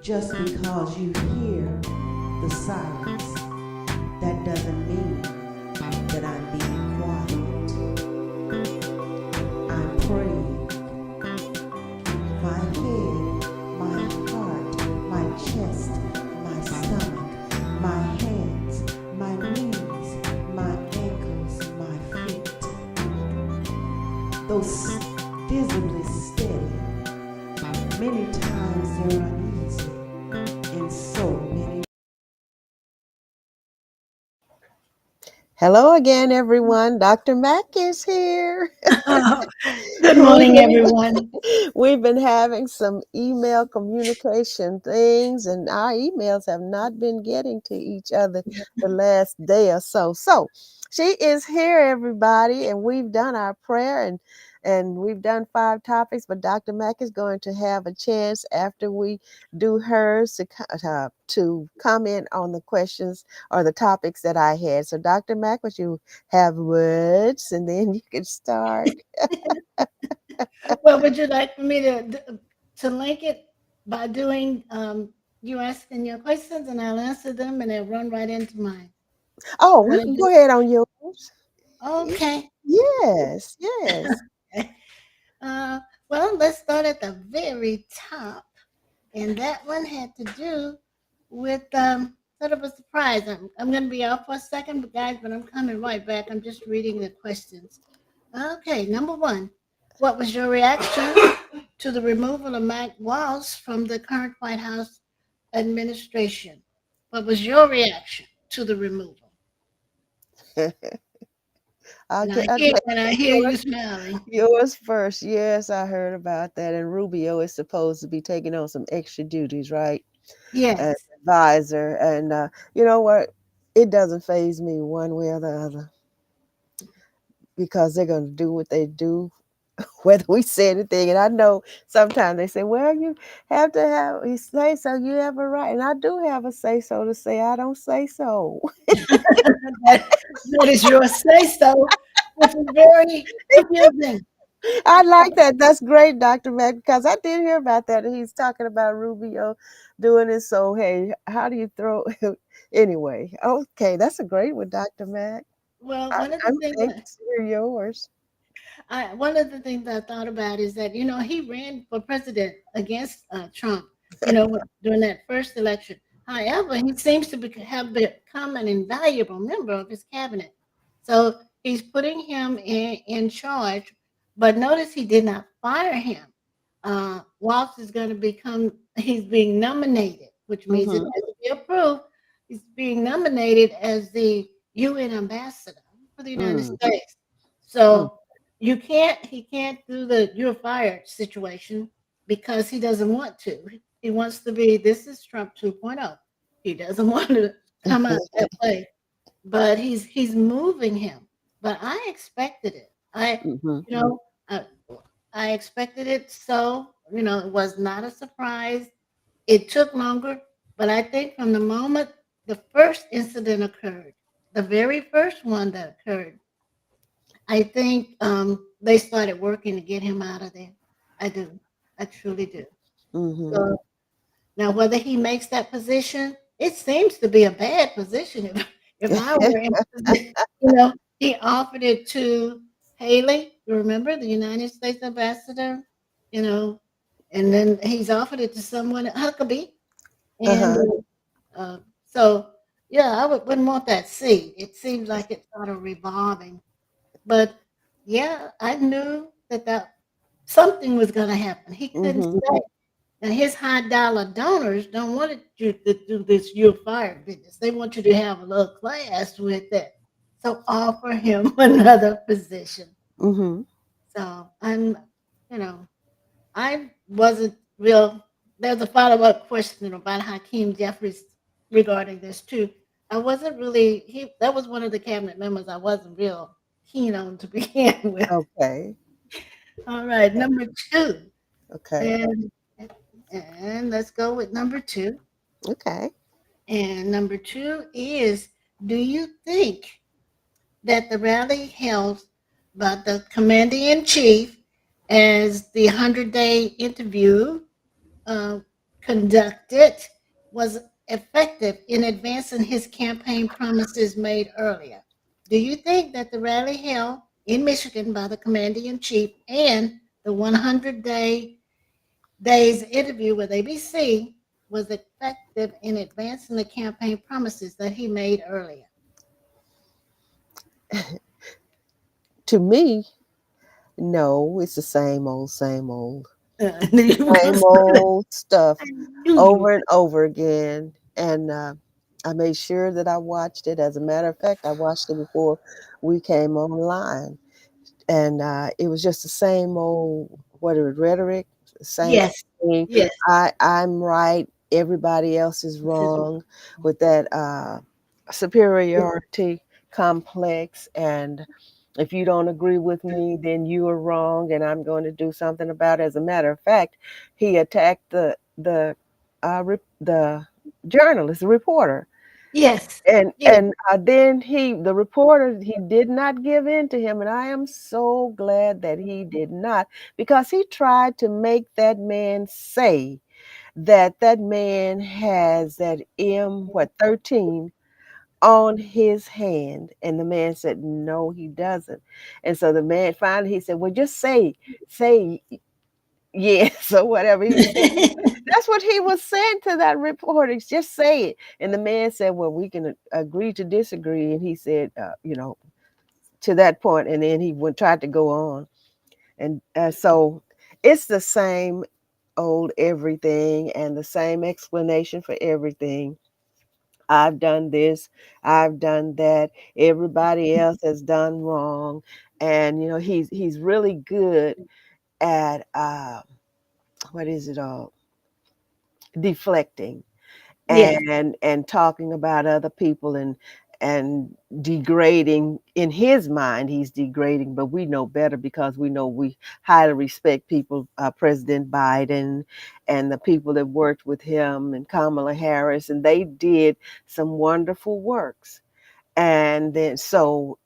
Just because you hear the silence, that doesn't mean that I'm being quiet. I'm praying. My head, my heart, my chest, my stomach, my hands, my knees, my ankles, my feet. Though visibly steady, many times they're uneasy in so many. Hello again, everyone. Dr. Mack is here. Good morning, everyone. We've been having some email communication things, and our emails have not been getting to each other the last day or so. So she is here, everybody, and we've done our prayer and we've done 5 topics, but Dr. Mack is going to have a chance after we do hers to comment on the questions or the topics that I had. So, Dr. Mack, would you have words and then you can start? Well, would you like for me to link it by doing you asking your questions and I'll answer them and they'll run right into mine. Oh, you Want to can do? go ahead on yours. Okay. Yes, yes. Uh, well, let's start at the very top, and that one had to do with sort of a surprise. I'm going to be out for a second, but guys, but I'm coming right back. I'm just reading the questions. Okay, number one, what was your reaction to the removal of Mike Waltz from the current White House administration? What was your reaction to the removal? I'll And get, I I'll hear take and I hear you smiling. yours first. Yes, I heard about that. And Rubio is supposed to be taking on some extra duties, right? As Yes. advisor. And you know what? It doesn't faze me one way or the other because they're going to do what they do whether we say anything. And I know sometimes they say, well, you have to have you say so, you have a right. And I do have a say so to say I don't say so. That is your say so, which is very confusing. I like that. That's great, Dr. Mack, because I did hear about that. And he's talking about Rubio doing it. So, hey, how do you throw anyway? Okay, that's a great one, Dr. Mack. Well, I'm anxious to hear yours. one of the things I thought about is that he ran for president against Trump, during that first election. However, he seems to have become an invaluable member of his cabinet. So he's putting him in charge. But notice he did not fire him. Waltz is going to he's being nominated, which means it Mm-hmm. has to be approved. He's being nominated as the UN ambassador for the United Mm, States. mm. So he can't do the you're fired situation because he doesn't want to. He wants to be, this is Trump 2.0. He doesn't want to come out that way, but he's moving him. But I expected it. Mm-hmm. You know, I, I expected it. So, it was not a surprise. It took longer, but I think from the moment the first incident occurred, the very first one that occurred, I think they started working to get him out of there. I do. I truly do. Mm-hmm. So now, whether he makes that position, it seems to be a bad position. If I were in position, he offered it to Haley. You remember the United States ambassador, you know, and then he's offered it to someone at Huckabee, and Uh-huh. so yeah, wouldn't want that seat. It seems like it's sort of revolving, but yeah, I knew that something was going to happen. He couldn't Mm-hmm. say. And his high dollar donors don't want you to do this you're fired business. They want you to have a little class with it. So offer him another position. Mm-hmm. So you know, I wasn't real. There's a follow-up question about Hakeem Jeffries regarding this too. I wasn't really that was one of the cabinet members I wasn't real keen on to begin with. Okay. All right, number two. Okay. And and let's go with number two. Okay. And number two is, do you think that the rally held by the commander in chief as the 100-day interview uh, conducted was effective in advancing his campaign promises made earlier? Do you think that the rally held in Michigan by the commander in chief and the 100 days interview with ABC was effective in advancing the campaign promises that he made earlier? To me, no, it's the same old, I knew you were going to same say that. old stuff I knew you were. over and over again. And I made sure that I watched it. As a matter of fact, I watched it before we came online. And it was just the same old rhetoric, the same Yes, thing. yes. I'm right, everybody else is This is wrong, with that superiority complex. And if you don't agree with me, then you are wrong, and I'm going to do something about it. As a matter of fact, he attacked the journalist, the reporter, yes, and yes. then the reporter, he did not give in to him, and I am so glad that he did not, because he tried to make that man say that that man has that M13 on his hand, and the man said no, he doesn't. And so the man finally, he said, well, just say yes or whatever he was saying. That's what he was saying to that reporter. Just say it. And the man said, well, we can agree to disagree. And he said, to that point. And then he went, tried to go on. And so it's the same old everything and the same explanation for everything. I've done this, I've done that, everybody else has done wrong. And, he's really good at, what is it all? Deflecting Yes, and talking about other people and degrading. In his mind, he's degrading, but we know better, because we highly respect people, President Biden and the people that worked with him, and Kamala Harris, and they did some wonderful works. And then,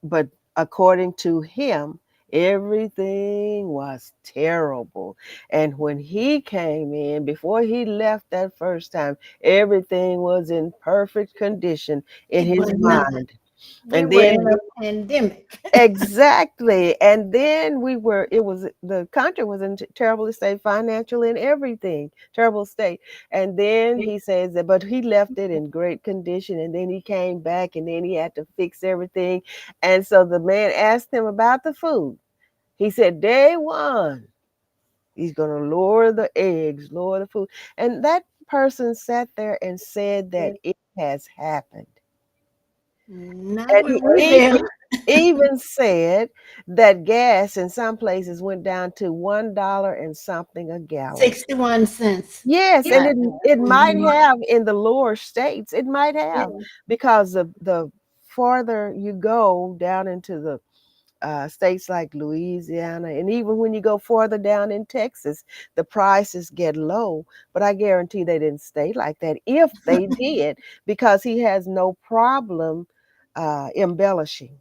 but according to him, everything was terrible. And when he came in, before he left that first time, everything was in perfect condition in it his was not. mind. We And were in then, a pandemic. exactly. And then the country was in terrible state, financial and everything, terrible state. And then he says that, but he left it in great condition. And then he came back, and then he had to fix everything. And so the man asked him about the food. He said, day one, he's going to lower the eggs, lower the food. And that person sat there and said that it has happened. Not And when we're there. he even said that gas in some places went down to $1 and something a gallon. 61 cents. Yes, and Yeah. it might have in the lower states, it might have, because the farther you go down into the states like Louisiana, and even when you go farther down in Texas, the prices get low. But I guarantee they didn't stay like that. If they did, because he has no problem embellishing.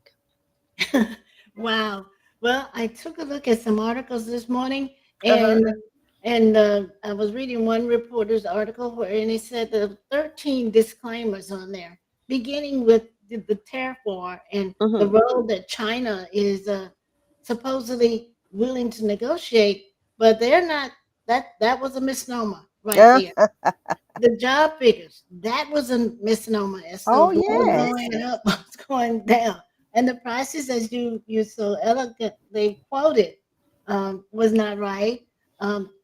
Wow. Well, I took a look at some articles this morning, Uh-huh. and I was reading one reporter's article where and it said there were 13 disclaimers on there, beginning with the tariff war and the Hmm. role that China is supposedly willing to negotiate, but they're not. That was a misnomer right there. The job figures, that was a misnomer as to Oh, what's yes. going up, what's going down. And the prices, as you so elegantly quoted, was not right.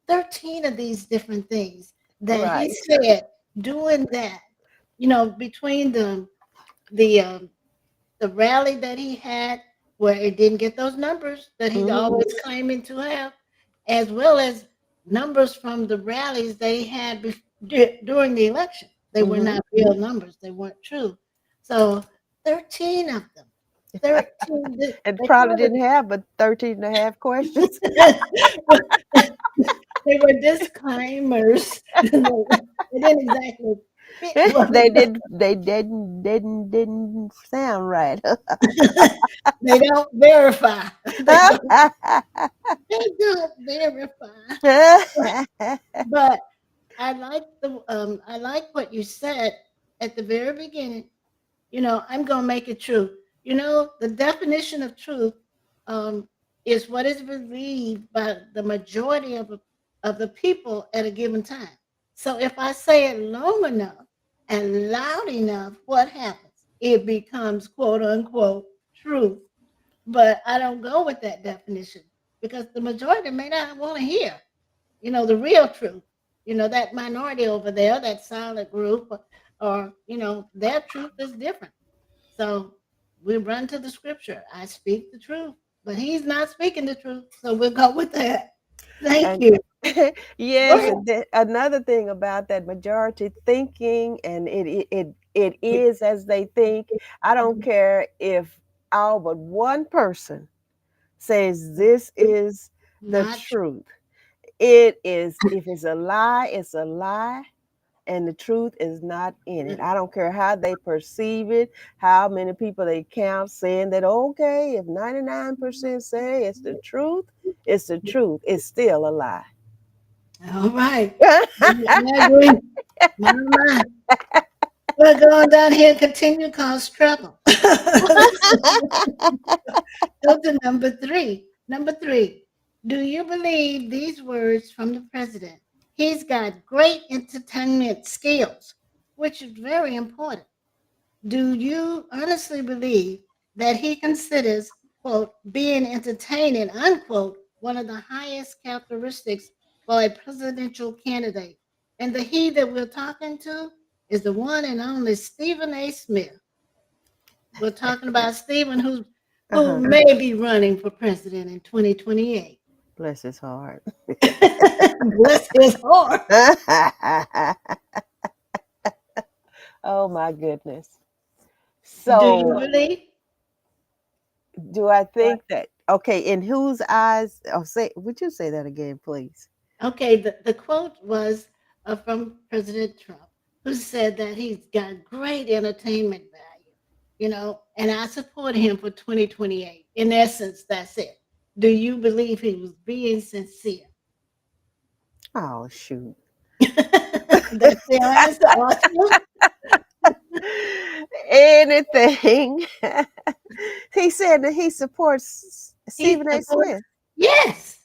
13 of these different things that he Right. said doing that, between the the rally that he had, where it didn't get those numbers that he's Hmm. always claiming to have, as well as numbers from the rallies they had during the election. They were Hmm. not real numbers, they weren't true. So 13 of them, 13, And they probably called didn't have but 13 and a half questions. it, they were disclaimers. They didn't exactly fit what They didn't sound right. they don't verify. They don't verify. But I like what you said at the very beginning. I'm going to make it true. The definition of truth um, is what is believed by the majority of the people at a given time. So if I say it long enough and loud enough, what happens? It becomes quote unquote truth. But I don't go with that definition because the majority may not want to hear, the real truth. That minority over there, that silent group, or their truth is different. So we run to the scripture. I speak the truth, but he's not speaking the truth. So we'll go with that. Thank And you. Go yes, ahead. and another thing about that majority thinking, and it is as they think. I don't care if all but one person says this is the Not true. truth. It is, if it's a lie, it's a lie, and the truth is not in it. I don't care how they perceive it, how many people they count saying that, okay, if 99% say it's the truth, it's the truth. It's still a lie. All right. I agree. My. We're going down here and continue cause trouble. Go to number three. Number three. Do you believe these words from the president? He's got great entertainment skills, which is very important. Do you honestly believe that he considers, quote, being entertaining, unquote, one of the highest characteristics for a presidential candidate? And the he that we're talking to is the one and only Stephen A. Smith. We're talking about Stephen who Uh-huh. may be running for president in 2028. Bless his heart. Bless his heart. Oh my goodness. Do you So, believe? do I think that, okay, in whose eyes? Oh, would you say that again, please? Okay, the quote was from President Trump, who said that he's got great entertainment value, and I support him for 2028. In essence, that's it. Do you believe he was being sincere? Oh, shoot. That's the answer, Archie. Anything. He said that he supports He Stephen A. supports, Smith. yes.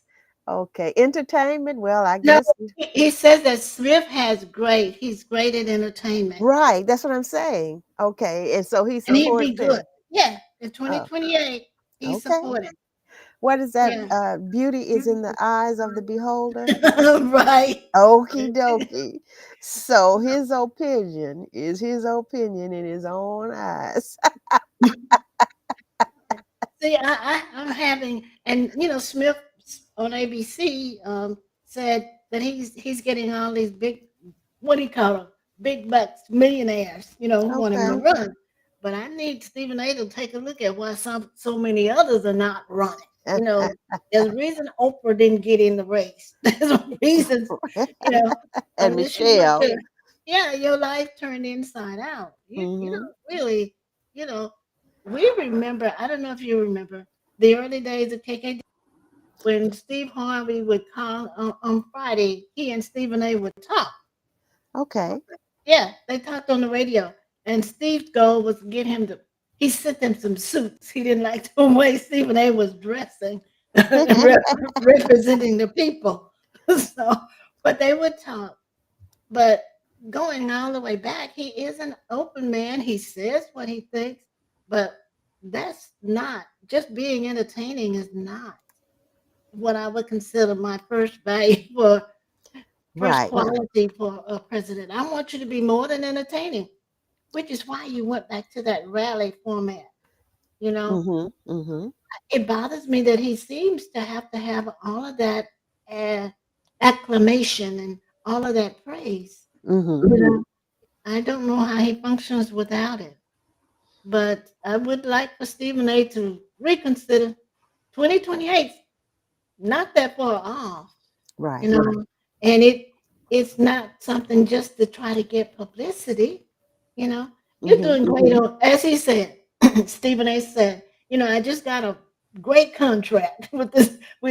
Okay. Entertainment. Well, I No, guess. he says that Smith he's great at entertainment, Right. That's what I'm saying. Okay. And so he and he'd be supports good. him. Yeah, in Oh, 2028, he's okay. supported. What is that? Yeah. Beauty is in the eyes of the beholder. Right. Okie dokie. So his opinion in his own eyes. See, I'm having, and Smith on ABC said that he's getting all these big, what do you call them, big bucks, millionaires, who want him to Okay. run. But I need Stephen A. to take a look at why so many others are not running. There's a reason Oprah didn't get in the race. There's a reason, you know, And unless you want Michelle. to, yeah, your life turned inside out. You Hmm. don't really, you know, we remember, I don't know if you remember the early days of KKD when Steve Harvey would call on Friday, he and Stephen A would talk. Okay. Yeah, they talked on the radio. And Steve's goal was to get him to, he sent them some suits. He didn't like the way Stephen A was dressing and representing the people. So, but they would talk. But going all the way back, he is an open man. He says what he thinks, but that's not just being entertaining is not what I would consider my first value for first Right. quality for a president. I want you to be more than entertaining, which is why you went back to that rally format. You know, Hmm. Hmm. it bothers me that he seems to have all of that uh, acclamation and all of that praise. Hmm. You know, I don't know how he functions without it. But I would like for Stephen A. to reconsider 2028, not that far off, you Right. know, and it's not something just to try to get publicity, you know. You're Hmm. doing great on, as he said, Stephen A said, I just got a great contract with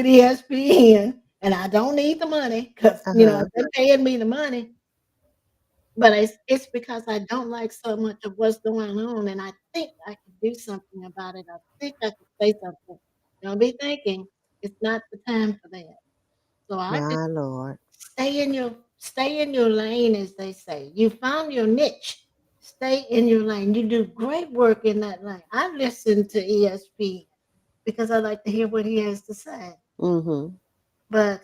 ESPN. and I don't need the money because Uh-huh. they're paying me the money. But it's because I don't like so much of what's going on, and I think I could do something about it. I think I could say something. Don't be thinking it's not the time for that. So I just My Lord. stay in your lane, as they say. You found your niche. Stay in your lane. You do great work in that lane. I listen to ESP because I like to hear what he has to say. Mm-hmm. But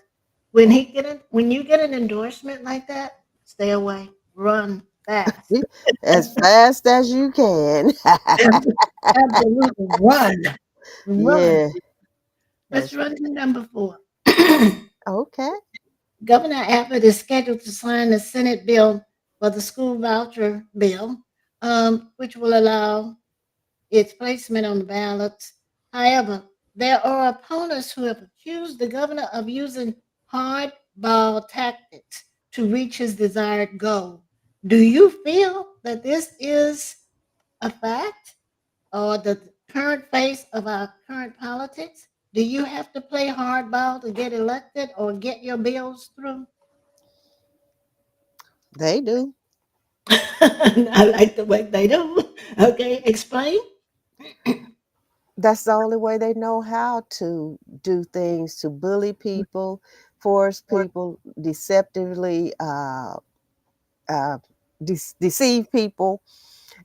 when you get an endorsement like that, stay away. Run fast. As fast as you can. Absolutely run. Run. Yeah, Let's that's run to number 4. okay. Governor Abbott is scheduled to sign the Senate bill for the school voucher bill, which will allow its placement on the ballots. However, there are opponents who have accused the governor of using hardball tactics to reach his desired goal. Do you feel that this is a fact or the current face of our current politics? Do you have to play hardball to get elected or get your bills through? They do. I like the way they do. Okay, explain. That's the only way they know how to do things, to bully people, force people, deceptively uh, deceive people.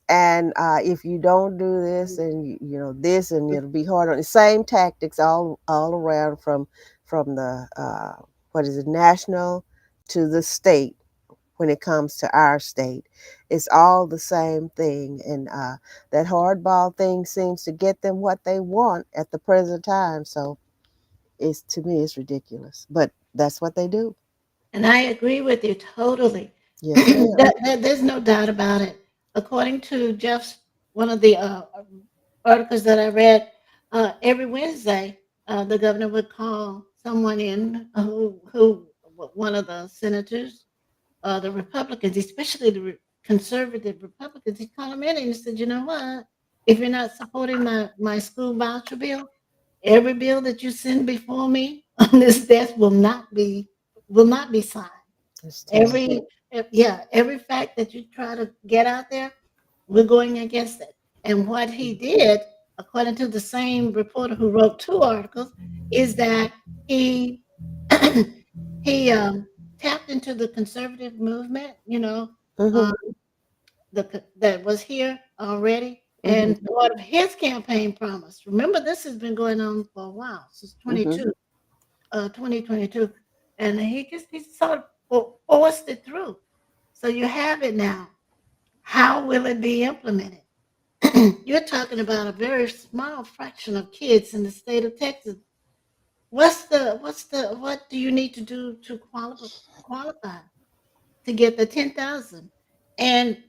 And if you don't do this, and this, and it'll be harder. The same tactics all around, from the what is it, national to the state. When it comes to our state, it's all the same thing, and that hardball thing seems to get them what they want at the present time. So it's, to me, it's ridiculous, but that's what they do. And I agree with you totally. Yes, ma'am. There's no doubt about it. According to Jeff's one of the articles that I read, every Wednesday, the governor would call someone in who one of the senators, the Republicans, especially the conservative Republicans, he'd call them in and he said, "You know what? If you're not supporting my school voucher bill, every bill that you send before me on this desk will not be signed. It's terrible. Every yeah, every fact that you try to get out there, we're going against it." And what he did, according to the same reporter who wrote 2 articles, is that he he tapped into the conservative movement, Mm-hmm. um, that was here already, Mm-hmm. and part of his campaign promise. Remember, this has been going on for a while, since Mm-hmm. 2022, and he sort of forced it through. So you have it now. How will it be implemented? You're talking about a very small fraction of kids in the state of Texas. What do you need to do to qualify to get the 10,000? And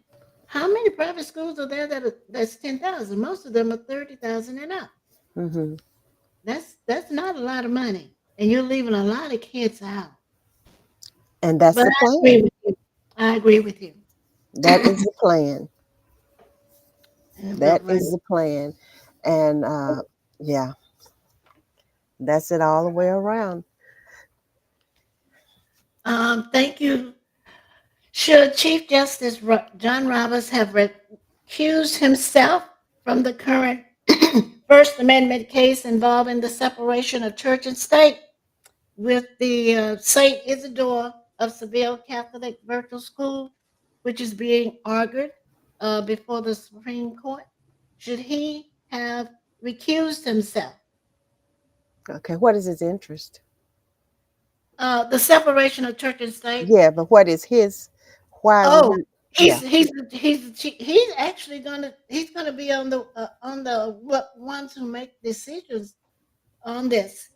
how many private schools are there that's 10,000? Most of them are 30,000 and up. Mm-hmm. That's not a lot of money, and you're leaving a lot of kids out. And that's But the I agree plan. with you. I agree with you. That is the plan. But That is the plan. And yeah, that's it all the way around. thank you. Should Chief Justice John Roberts have recused himself from the current First Amendment case involving the separation of church and state with the St. Isidore of Seville Catholic Virtual School, which is being argued before the Supreme Court? Should he have recused himself? Okay, what is his interest? The separation of church and state. Yeah, but what is his? Why would Oh, he? he's Yeah. he's he's actually gonna be on the ones who make decisions on this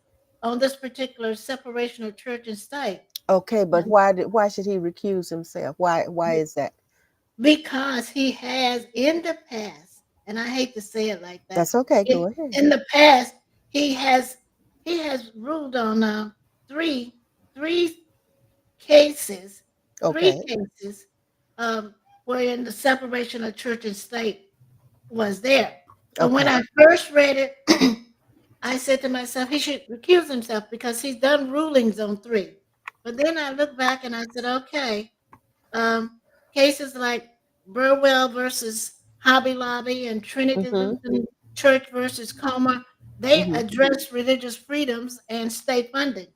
particular separation of church and state. Okay, but Um, why should he recuse himself? Why is that? because he has in the past, and I hate to say it like that, That's okay. in, Go ahead. in the past he has he has ruled on three three cases, three Okay. cases, um, wherein the separation of church and state was there. So when Okay. I first read it, I said to myself, he should recuse himself because he's done rulings on three. But then I looked back and I said, okay, um, cases like Burwell versus Hobby Lobby and Trinity Mm-hmm. Lutheran Church versus Comer, they Mm-hmm. address religious freedoms and state funding.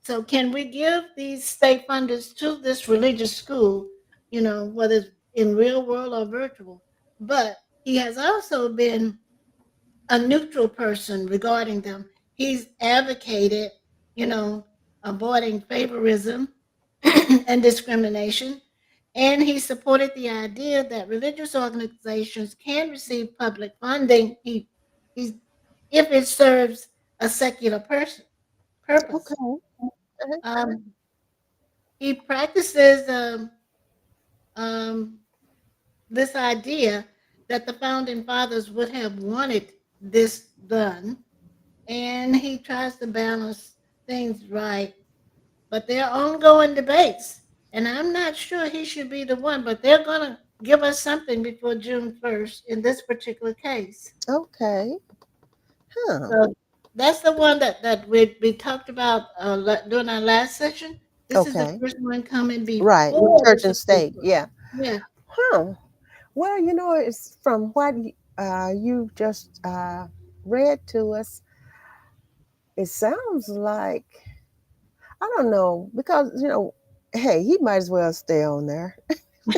So can we give these state funders to this religious school, whether it's in real world or virtual? But he has also been a neutral person regarding them. He's advocated, you know, avoiding favorism and discrimination. And he supported the idea that religious organizations can receive public funding he's, if it serves a secular purpose. Okay. Um, he practices um, this idea that the founding fathers would have wanted this done, and he tries to balance things right. But there are ongoing debates, and I'm not sure he should be the one, but they're going to give us something before June 1st in this particular case. Okay. Huh. So that's the one that we talked about during our last session. This is the Okay. first one coming Right. before the Church and Supreme state. Court. Yeah. Yeah. Huh. Well, it's from what you just read to us. It sounds like I don't know because hey, he might as well stay on there.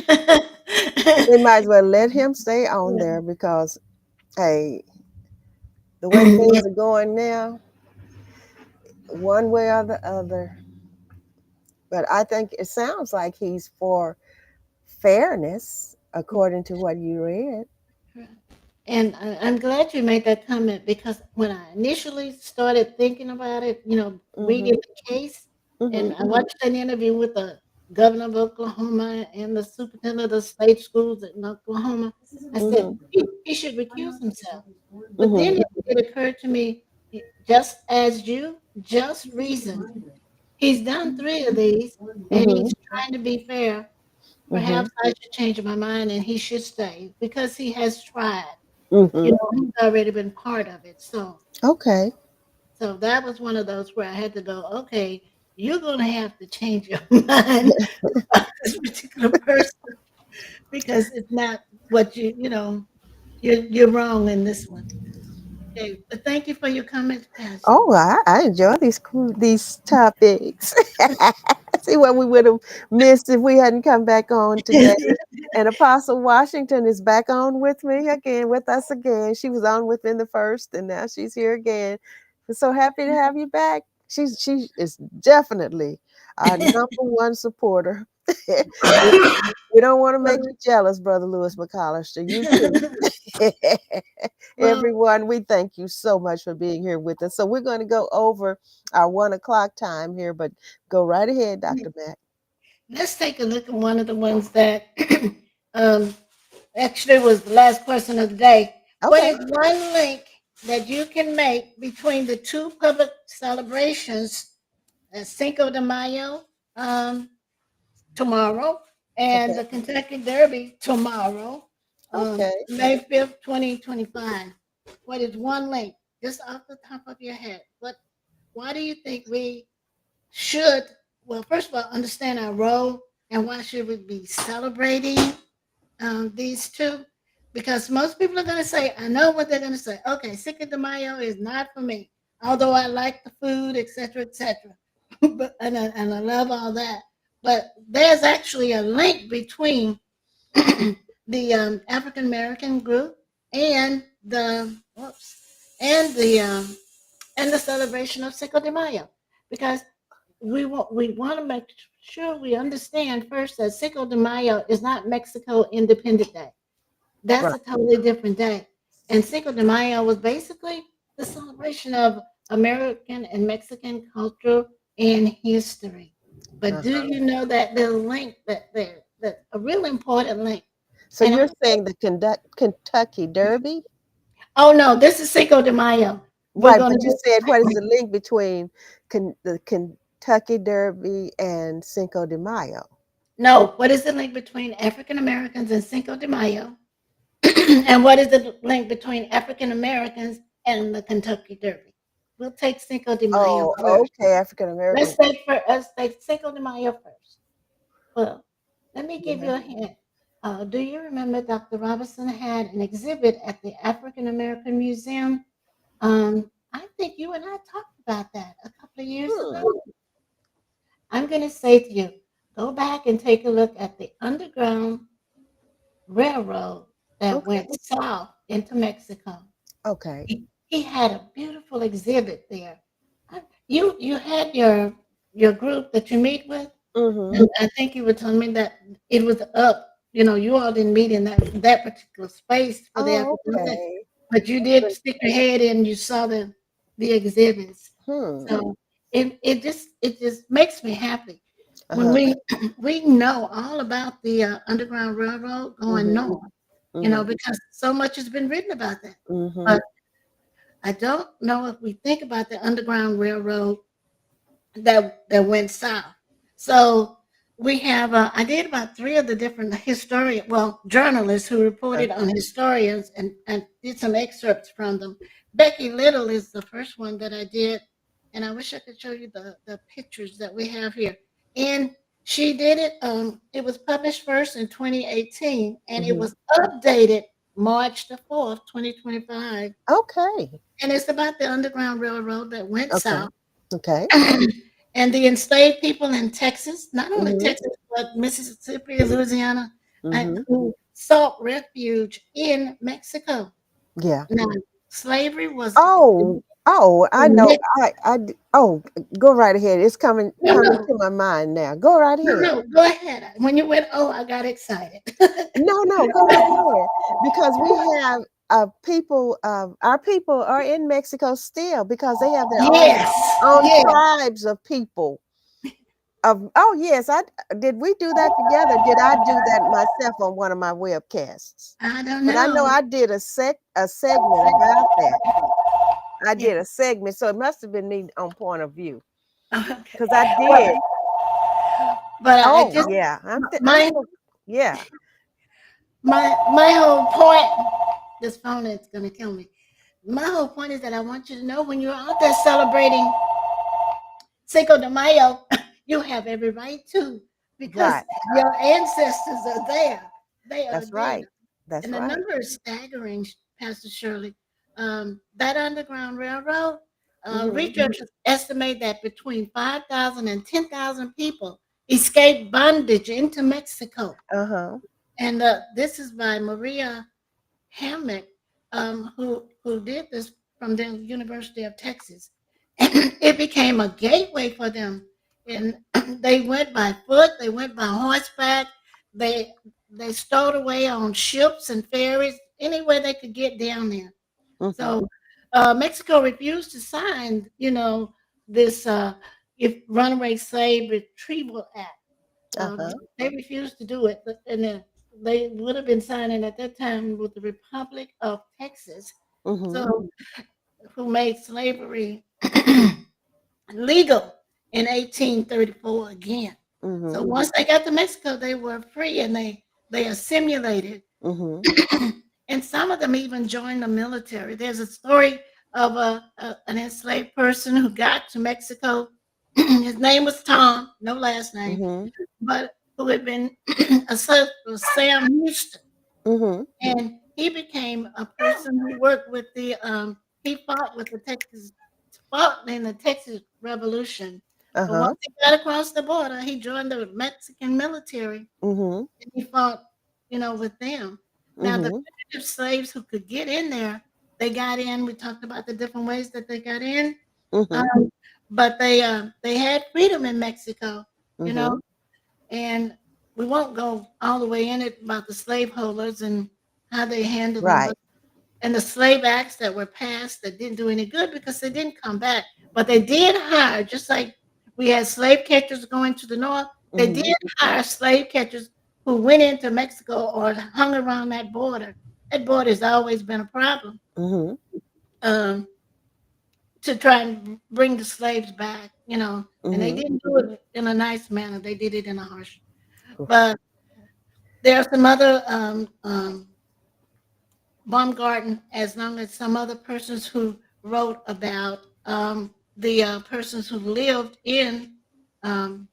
They might as well let him stay on there because hey, the way things are going now, one way or the other. But I think it sounds like he's for fairness, according to what you read. And I'm glad you made that comment because when I initially started thinking about it, reading Mhm. the case, and Mhm. I watched an interview with the governor of Oklahoma and the superintendent of the state schools in Oklahoma, I said Mhm. he should recuse himself. But then Mhm. it occurred to me, just as you just reasoned, he's done three of these, and he's Mhm. trying to be fair. Perhaps Mhm. I should change my mind and he should stay because he has tried. Mhm. He's already been part of it. Okay. So that was one of those where I had to go, okay, you're gonna have to change your mind about this particular person because it's not what you're wrong in this one. Okay, but thank you for your comments, Pastor. Oh, I enjoy these topics. See what we would have missed if we hadn't come back on today. And Apostle Washington is back on with me again, with us again. She was on within the first, and now she's here again. We're so happy to have you back. She is definitely our number one supporter. we, we don't want to make you jealous, Brother Lewis McCollister. You too. Well, Everyone, we thank you so much for being here with us. So we're going to go over our 1 o'clock time here, but go right ahead, Dr. Matt. let's take a look at one of the ones that um, actually was the last question of the day. What Okay. is one link that you can make between the two public celebrations, Cinco de Mayo tomorrow and Okay. the Kentucky Derby tomorrow, Okay. May 5th, 2025? What is one link, just off the top of your head? Why do you think we should, well, first of all, understand our role and why should we be celebrating these two? Because most people are going to say, I know what they're going to say. Okay, Cinco de Mayo is not for me, although I like the food, etc., etc. But and I love all that. But there's actually a link between the African American group and the and the celebration of Cinco de Mayo, because we want to make sure we understand first that Cinco de Mayo is not Mexico Independent Day. That's Right. a totally different day. And Cinco de Mayo was basically the celebration of American and Mexican culture and history. But do Uh-huh. you know that the link that a really important link? So And you're saying the Kentucky Derby? oh no, this is Cinco de Mayo. We're Right, gonna but you do said what is the link between the Kentucky Derby and Cinco de Mayo? no. What is the link between African Americans and Cinco de Mayo? And what is the link between African Americans and the Kentucky Derby? We'll take Cinco de Mayo Oh, first. okay. African American. Let's take Cinco de Mayo first. Well, let me give Yeah. you a hint. Do you remember Dr. Robinson had an exhibit at the African American Museum? I think you and I talked about that a couple of years Hmm. ago. I'm going to say to you, go back and take a look at the Underground Railroad that Okay. went south into Mexico. Okay. He had a beautiful exhibit there. You had your group that you meet with. Mm-hmm. And I think you were telling me that it was up. You all didn't meet in that particular space for the Oh, African, okay. but you did stick your head in. You saw the exhibits. Hmm. So it just makes me happy when Uh-huh. we know all about the Underground Railroad going Mm-hmm. north. Mm-hmm. Because so much has been written about that. Mm-hmm. But I don't know if we think about the Underground Railroad that went south. So we have I did about three of the different journalists who reported on historians and did some excerpts from them. Becky Little is the first one that I did, and I wish I could show you the pictures that we have here. And she did it. It was published first in 2018, and it Mm-hmm. was updated March the 4th, 2025. Okay. And it's about the Underground Railroad that went Okay. south Okay. and the enslaved people in Texas, not only Mm-hmm. Texas, but Mississippi and Louisiana, Mm-hmm. who sought refuge in Mexico. Yeah. Now, slavery was Oh, I know. no, Oh, go right ahead. It's coming no, to my mind now. Go right no, ahead. no. Go ahead. When you went, oh, I got excited. No, no, go right ahead. Because we have people, our people are in Mexico still because they have their Yes, own yes. tribes of people. Oh yes, I did. We do that together. Did I do that myself on one of my webcasts? I don't But I know know. I did a segment about that. I Yeah. did a segment, so it must have been me on Point of View Okay. because I Well, did. but I Oh just yeah, I'm my so yeah. my whole point. This phone is gonna kill me. My whole point is that I want you to know when you're out there celebrating Cinco de Mayo, you have every right to because Right. your ancestors are there. They are That's there. right. That's And the right. number is staggering, Pastor Shirley. That Underground Railroad, Mhm. researchers estimate that between 5,000 and 10,000 people escaped bondage into Mexico. Uh huh. And this is by Maria Hammock, who did this from the University of Texas. And it became a gateway for them. And they went by foot, they went by horseback, they they stowed away on ships and ferries, anywhere they could get down there. Mhm. So Mexico refused to sign, this if Runaway Slave Retrieval Act. Uh huh. They refused to do it, and then they would have been signing at that time with the Republic of Texas, Mhm. so who made slavery legal in 1834 again. So Mhm. once they got to Mexico, they were free and they assimilated, Mhm. and some of them even joined the military. There's a story of an enslaved person who got to Mexico. His name was Tom, no last name, Mhm. but who had been a son of Sam Houston. Mhm. And he became a person who worked with he fought with fought in the Texas Revolution. Uh But huh. once he got across the border, he joined the Mexican military Mhm. and he fought, with them. Now, the Mhm. fugitive slaves who could get in there, they got in. We talked about the different ways that they got in. Mhm. Um, but they had freedom in Mexico, you know, Mhm. and we won't go all the way in it about the slaveholders and how they handled them, Right. but and the slave acts that were passed that didn't do any good because they didn't come back. But they did hire, just like we had slave catchers going to the north, they did Mhm. hire slave catchers who went into Mexico or hung around that border. That border has always been a problem. Mhm. Um, to try and bring the slaves back, and they Mhm. didn't do it in a nice manner. They did it in a harsh. But there are some other Baumgarten, as long as some other persons who wrote about the persons um,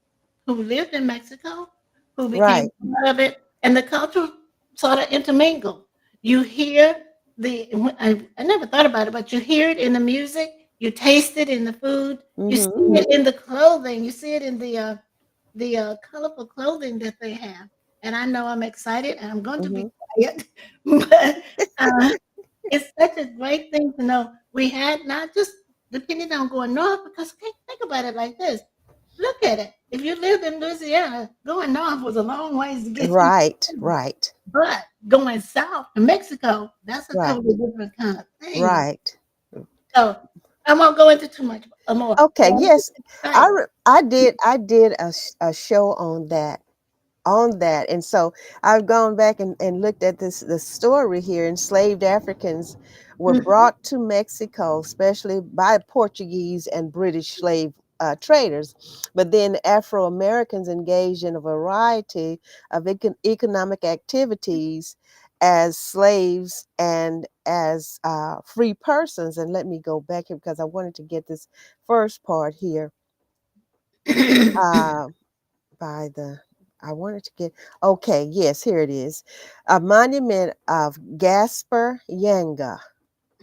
who lived in Mexico, who became Right. part of it, and the culture sort of intermingled. You hear I never thought about it, but you hear it in the music, you taste it in the food, you see Mm-hmm. it in the clothing, you see it in the colorful clothing that they have. And I know I'm excited, and I'm going to Mm-hmm. be quiet, but uh, it's such a great thing to know. We had not just depending on going north, because okay, think about it like this. Look at it. If you lived in Louisiana, going north was a long ways to get to. Right. Right. But going south to Mexico, that's a Right. totally different kind of thing. Right. So I won't go into too much more, but Okay. I'm Yes, just excited. I did a show on that. And so I've gone back and looked at the story here. Enslaved Africans were Mhm. brought to Mexico, especially by Portuguese and British slave traders. But then Afro Americans engaged in a variety of economic activities as slaves and as free persons. And let me go back here because I wanted to get this first part here. Uh, by the I wanted to get okay, yes, here it is. A monument of Gaspar Yanga,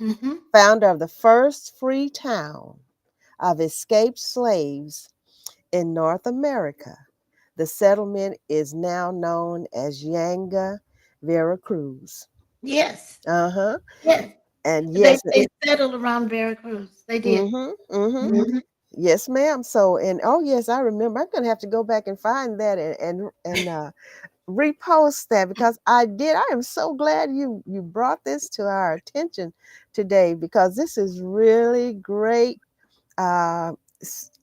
Mhm. founder of the first free town of escaped slaves in North America. The settlement is now known as Yanga, Veracruz. Yes, Uh-huh. yes. And They yes, they settled around Veracruz. They did. mm-hmm, mm-hmm. Mhm. Yes, ma'am. So, and oh yes, I remember. I'm gonna have to go back and find that and repost that because I did. I am so glad you brought this to our attention today because this is really great.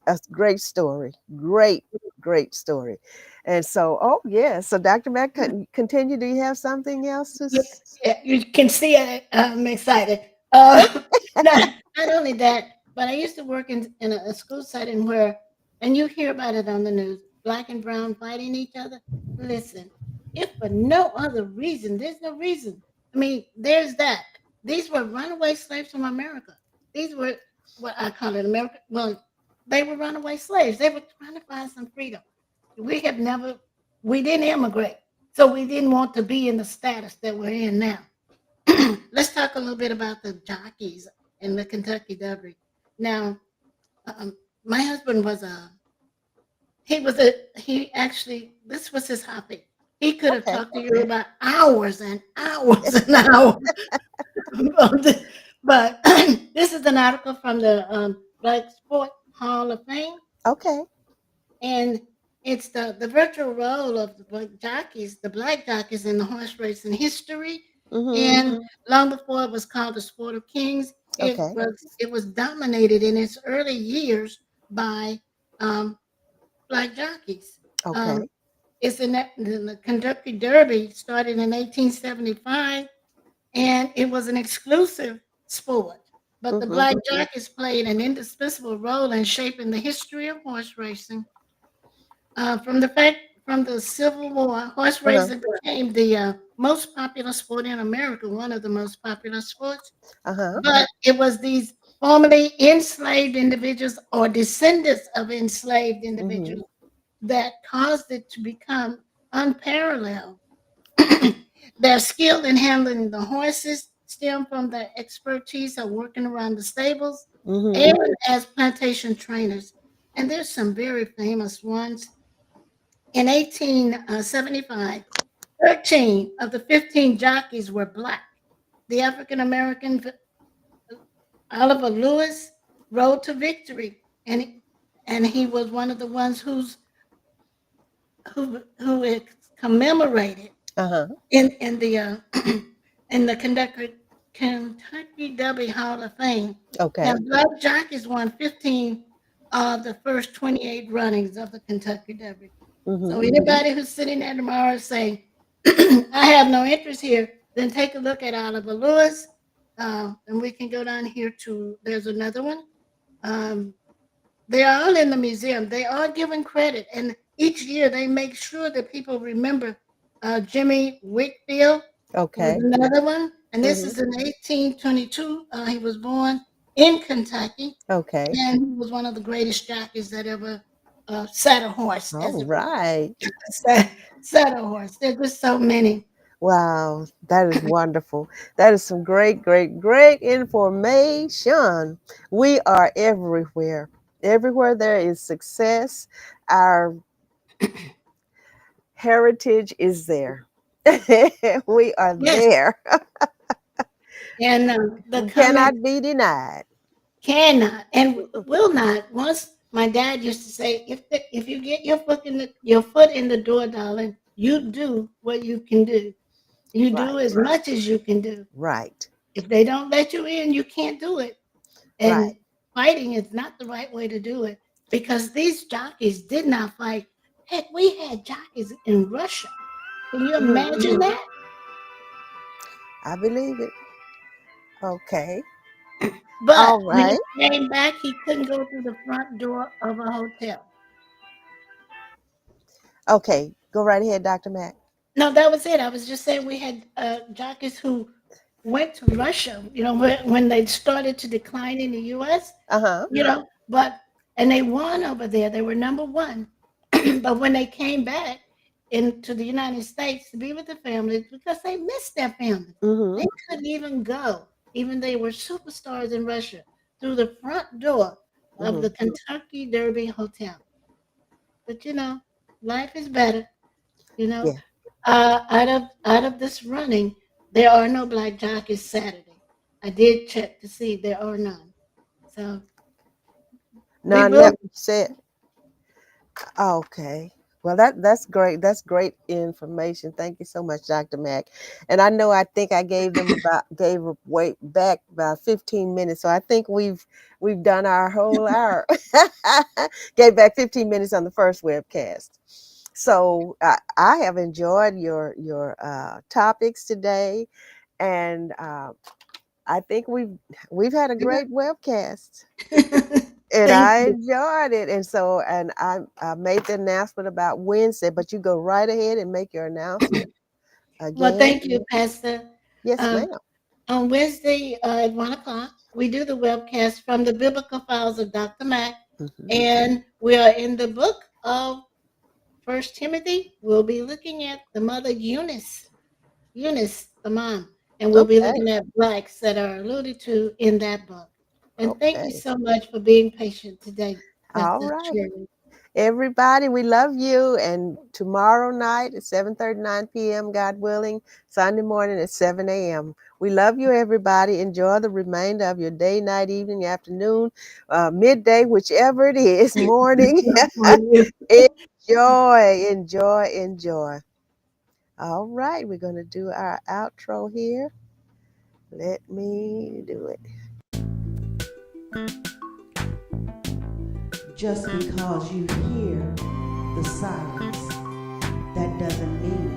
A great story. Great story. And so, oh yeah. So, Dr. Mack, continue. Do you have something else to? Yeah, yeah, you can see I'm excited. Oh, Not only that, but I used to work in a school setting where, and you hear about it on the news, black and brown fighting each other. Listen, if for no other reason, there's no reason. I mean, there's that. These were runaway slaves from America. These were what I call it America. Well, they were runaway slaves. They were trying to find some freedom. We have never, we didn't immigrate. So we didn't want to be in the status that we're in now. Let's talk a little bit about the jockeys in the Kentucky Derby. Now, my husband was he actually, this was his hobby. He could have okay. talked to you about hours and hours and hours. But this is an article from the Black Sport Hall of Fame, Okay. and it's the virtual role of the black jockeys in the horse racing history. Mm-hmm. And long before it was called the Sport of Kings, Okay. it was dominated in its early years by um, black jockeys. Um, Okay. it's in the Kentucky Derby started in 1875, and it was an exclusive sport. But the Mm-hmm. black jockeys played an indispensable role in shaping the history of horse racing. From the Civil War, horse Uh-huh. racing became the most popular sport in America, one of the most popular sports. Uh-huh. But it was these formerly enslaved individuals or descendants of enslaved Mm-hmm. individuals that caused it to become unparalleled. Their skill in handling the horses stem from their expertise of working around the stables Mm-hmm. and as plantation trainers. And there's some very famous ones. In 1875, 13 of the 15 jockeys were black. The African American Oliver Lewis rode to victory, and he was one of the ones who is commemorated Uh-huh. in the in the Kentucky Derby Hall of Fame. Now, Okay. black jockeys won 15 of the first 28 runnings of the Kentucky Derby. So Mm-hmm. anybody who's sitting there tomorrow saying, "I have no interest here," then take a look at Oliver Lewis, and we can go down here to. There's another one. Um, they are all in the museum. They are given credit, and each year they make sure that people remember Jimmy Whitfield was Okay. another one, and this Mm-hmm. is in 1822. He was born. in Kentucky, Okay. and he was one of the greatest jockeys that ever sat a horse, as All it were. right. Sat a horse. There's just so many. Wow, that is wonderful. That is some great, great, great information. We are everywhere. Everywhere there is success, our heritage is there. We are Yes, there. and the We coming cannot be denied. cannot and will not. Once my dad used to say, if you get your foot in the door, darling, you do what you can do. You do Right, as much as you can do. right, If they don't let you in, you can't do it. right. And fighting is not the right way to do it because these jockeys did not fight. Heck, we had jockeys in Russia. Can you imagine Mhm. that? I believe it. Okay. But All when right. he came back, he couldn't go through the front door of a hotel. Okay. Go right ahead, Dr. Mack. No, that was it. I was just saying we had jockeys who went to Russia, when they started to decline in the U.S., Uh-huh. but and they won over there. They were number one. But when they came back into the United States to be with the families, because they missed their families, Mm-hmm. they couldn't even go, even they were superstars in Russia, through the front door of Mm-hmm. the Kentucky Derby Hotel. But life is better. You know, Yeah. out of this running, there are no black jockeys Saturday. I did check to see there are none. So we None will. that said. Okay. Well, that's great. That's great information. Thank you so much, Dr. Mack. And I know I think I gave way back about 15 minutes. So I think we've done our whole hour. Gave back 15 minutes on the first webcast. So I have enjoyed your topics today, and I think we've had a great webcast. And Thank I you. enjoyed it. And so, and I made the announcement about Wednesday, but you go right ahead and make your announcement Well, again. thank you, Pastor. Yes, Um, ma'am. on Wednesday at 1 o'clock, we do the webcast from the Biblical Files of Dr. Mack, Hmm. and we are in the book of First Timothy. We'll be looking at the mother Eunice, the mom, and we'll be Okay. looking at blacks that are alluded to in that book. And thank you Okay. so much for being patient today, All Dr. right. Shirley. Everybody, we love you. And tomorrow night at 7:39 p.m., God willing, Sunday morning at 7 a.m. We love you, everybody. Enjoy the remainder of your day, night, evening, afternoon, midday, whichever it is, morning. For you. Enjoy, enjoy, enjoy. All right, we're going to do our outro here. Let me do it. Just because you hear the silence, that doesn't mean